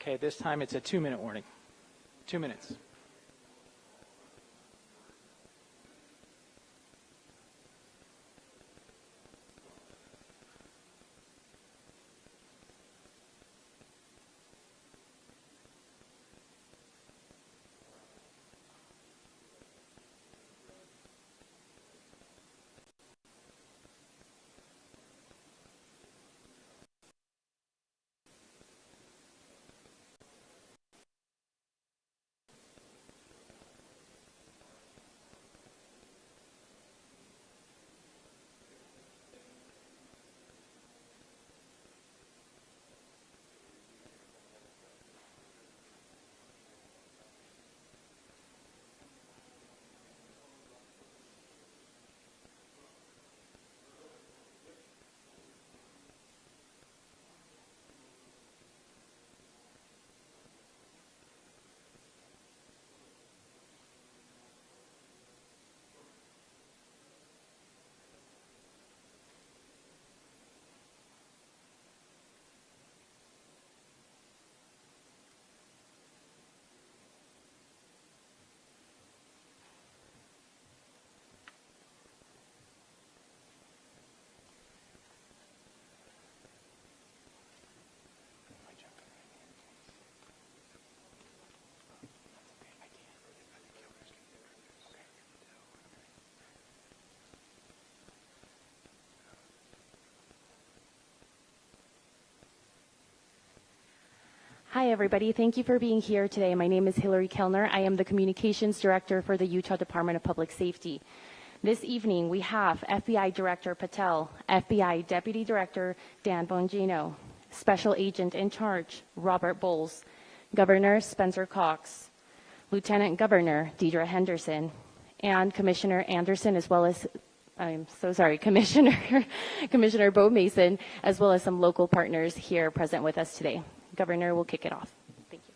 Okay, this time it's a 2-minute warning. 2 minutes. Hi, everybody. Thank you for being here today. My name is Hillary Kellner. I am the Communications Director for the Utah Department of Public Safety. This evening, we have FBI Director Patel, FBI Deputy Director Dan Bongino, Special Agent in Charge Robert Bohls, Governor Spencer Cox, Lieutenant Governor Deidre Henderson, and Commissioner Anderson, as well as Commissioner Beau Mason, as well as some local partners here present with us today. Governor will kick it off. Thank you.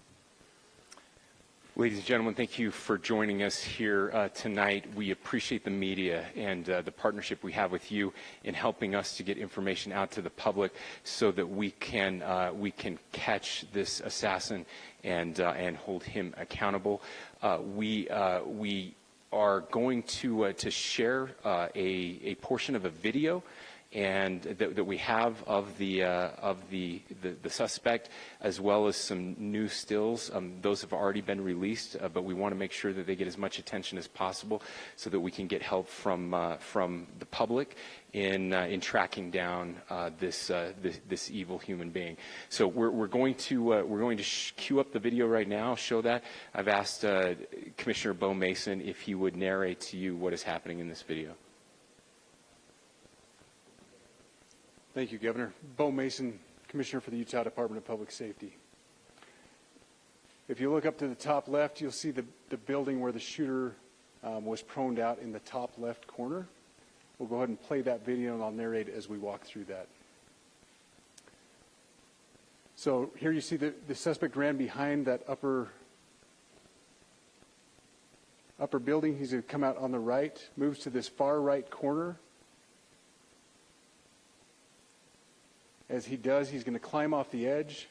Ladies and gentlemen, thank you for joining us here tonight. We appreciate the media and the partnership we have with you in helping us to get information out to the public so that we can catch this assassin and hold him accountable. We are going to share a portion of a video and that we have of the suspect, as well as some new stills. Those have already been released, but we want to make sure that they get as much attention as possible, so that we can get help from the public in tracking down this evil human being. So we're going to cue up the video right now. Show that. I've asked Commissioner Beau Mason if he would narrate to you what is happening in this video. Thank you, Governor. Beau Mason, Commissioner for the Utah Department of Public Safety. If you look up to the top left, you'll see the building where the shooter was proned out in the top left corner. We'll go ahead and play that video, and I'll narrate as we walk through that. So here you see the suspect ran behind that upper building. He's going to come out on the right, moves to this far right corner. As he does, he's going to climb off the edge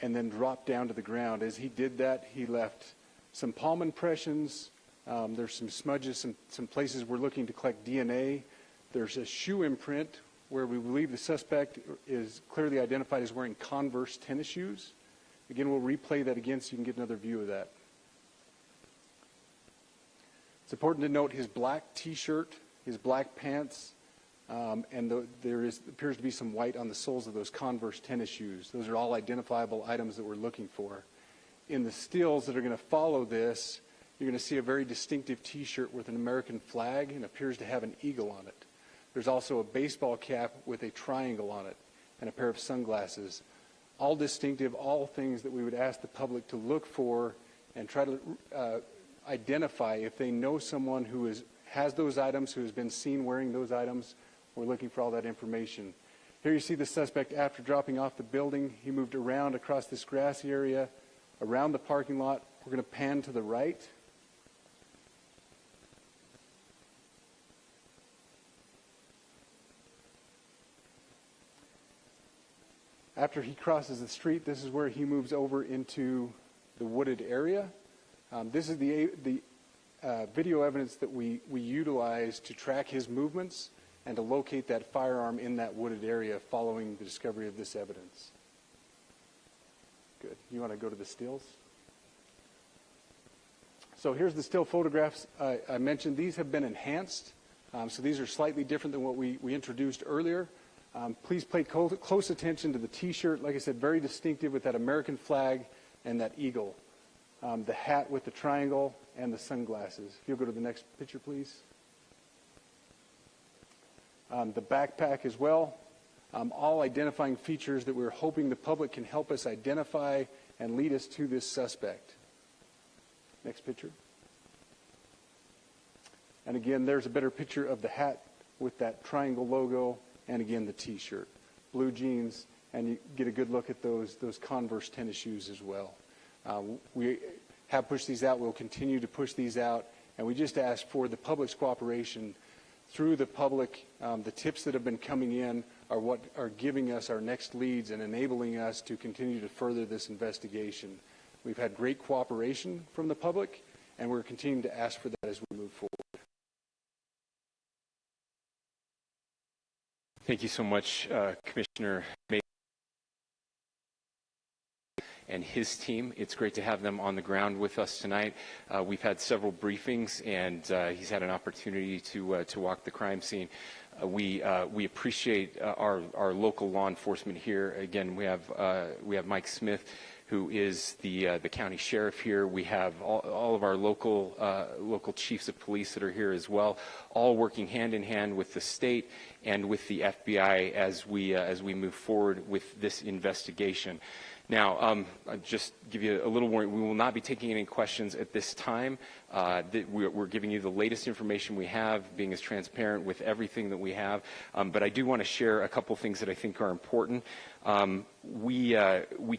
and then drop down to the ground. As he did that, he left some palm impressions. There's some smudges, some places we're looking to collect DNA. There's a shoe imprint where we believe the suspect is clearly identified as wearing Converse tennis shoes. Again, we'll replay that again so you can get another view of that. It's important to note his black T-shirt, his black pants, and there appears to be some white on the soles of those Converse tennis shoes. Those are all identifiable items that we're looking for. In the stills that are going to follow this, you're going to see a very distinctive T-shirt with an American flag and appears to have an eagle on it. There's also a baseball cap with a triangle on it and a pair of sunglasses. All distinctive, all things that we would ask the public to look for and try to identify if they know someone who has those items, who has been seen wearing those items. We're looking for all that information. Here you see the suspect after dropping off the building. He moved around across this grassy area, around the parking lot. We're going to pan to the right. After he crosses the street, this is where he moves over into the wooded area. This is the video evidence that we utilize to track his movements and to locate that firearm in that wooded area following the discovery of this evidence. Good. You want to go to the stills? So here's the still photographs I mentioned. These have been enhanced. So these are slightly different than what we introduced earlier. Please pay close attention to the T-shirt. Like I said, very distinctive with that American flag and that eagle. The hat with the triangle and the sunglasses. If you'll go to the next picture, please. The backpack as well. All identifying features that we're hoping the public can help us identify and lead us to this suspect. Next picture. And again, there's a better picture of the hat with that triangle logo, and again, the T-shirt. Blue jeans, and you get a good look at those Converse tennis shoes as well. We have pushed these out. We'll continue to push these out, and we just ask for the public's cooperation through the public. The tips that have been coming in are what are giving us our next leads and enabling us to continue to further this investigation. We've had great cooperation from the public, and we're continuing to ask for that as we move forward. Thank you so much, Commissioner Mason and his team. It's great to have them on the ground with us tonight. We've had several briefings, and he's had an opportunity to walk the crime scene. We appreciate our local law enforcement here. Again, we have Mike Smith, who is the county sheriff here. We have all of our local chiefs of police that are here as well, all working hand in hand with the state and with the FBI as we move forward with this investigation. Now, I'll just give you a little warning. We will not be taking any questions at this time. We're giving you the latest information we have, being as transparent with everything that we have. But I do want to share a couple things that I think are important. We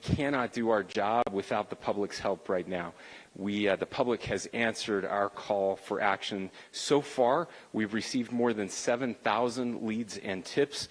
cannot do our job without the public's help right now. The public has answered our call for action. So far, we've received more than 7,000 leads and tips.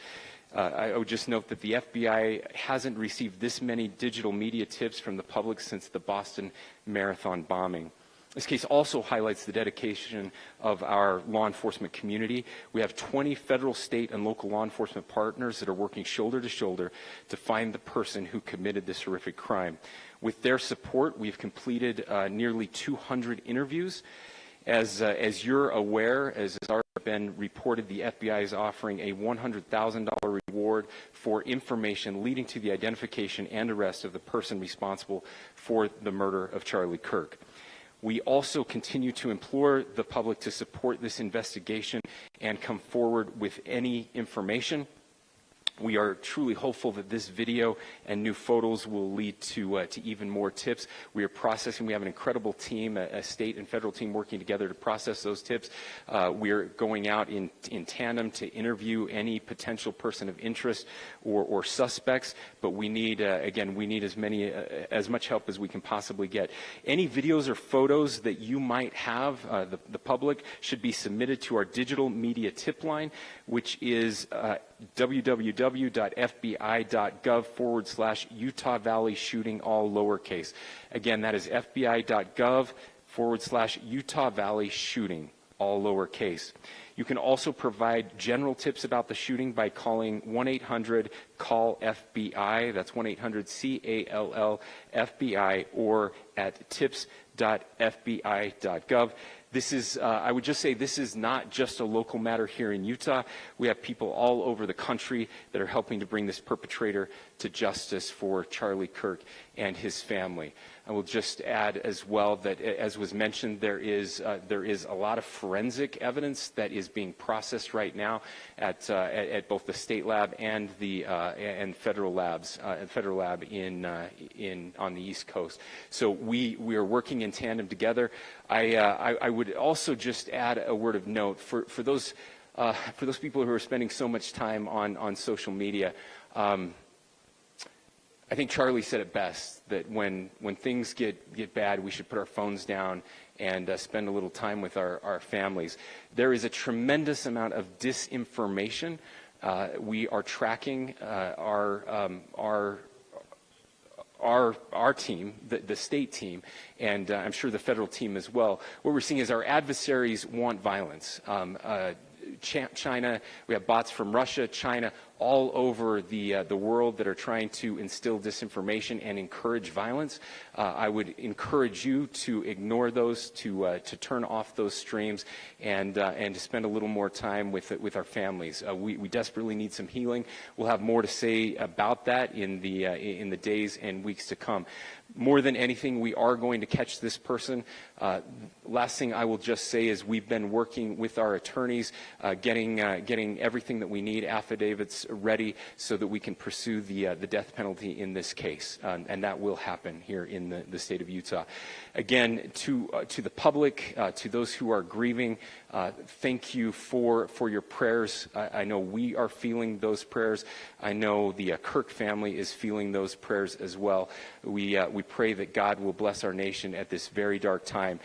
I would just note that the FBI hasn't received this many digital media tips from the public since the Boston Marathon bombing. This case also highlights the dedication of our law enforcement community. We have 20 federal, state, and local law enforcement partners that are working shoulder to shoulder to find the person who committed this horrific crime. With their support, we've completed nearly 200 interviews. As you're aware, as has already been reported, the FBI is offering a $100,000 reward for information leading to the identification and arrest of the person responsible for the murder of Charlie Kirk. We also continue to implore the public to support this investigation and come forward with any information. We are truly hopeful that this video and new photos will lead to even more tips. We are processing. We have an incredible team, a state and federal team working together to process those tips. We are going out in tandem to interview any potential person of interest or suspects. But we need, again, we need as much help as we can possibly get. Any videos or photos that you might have, the public, should be submitted to our digital media tip line, which is www.fbi.gov/Utah Valley shooting, all lowercase. Again, that is fbi.gov/Utah Valley shooting, all lowercase. You can also provide general tips about the shooting by calling 1-800-CALL-FBI. That's 1-800-CALL-FBI, or at tips.fbi.gov. This is, I would just say, this is not just a local matter here in Utah. We have people all over the country that are helping to bring this perpetrator to justice for Charlie Kirk and his family. I will just add as well that, as was mentioned, there is a lot of forensic evidence that is being processed right now at both the state lab and the federal labs, federal lab on the East Coast. So we are working in tandem together. I would also just add a word of note for those people who are spending so much time on social media. I think Charlie said it best, that when things get bad, we should put our phones down and spend a little time with our families. There is a tremendous amount of disinformation. We are tracking our our team, the state team, and I'm sure the federal team as well, what we're seeing is our adversaries want violence. China, we have bots from Russia, China, all over the world that are trying to instill disinformation and encourage violence. I would encourage you to ignore those, to turn off those streams, and to spend a little more time with our families. We desperately need some healing. We'll have more to say about that in the days and weeks to come. More than anything, we are going to catch this person. Last thing I will just say is we've been working with our attorneys, getting everything that we need, affidavits ready, so that we can pursue the death penalty in this case, and that will happen here in the state of Utah. Again, to the public, to those who are grieving, thank you for your prayers. I know we are feeling those prayers. I know the Kirk family is feeling those prayers as well. We pray that God will bless our nation at this very dark time.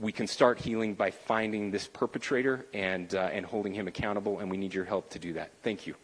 We can start healing by finding this perpetrator and holding him accountable, and we need your help to do that. Thank you.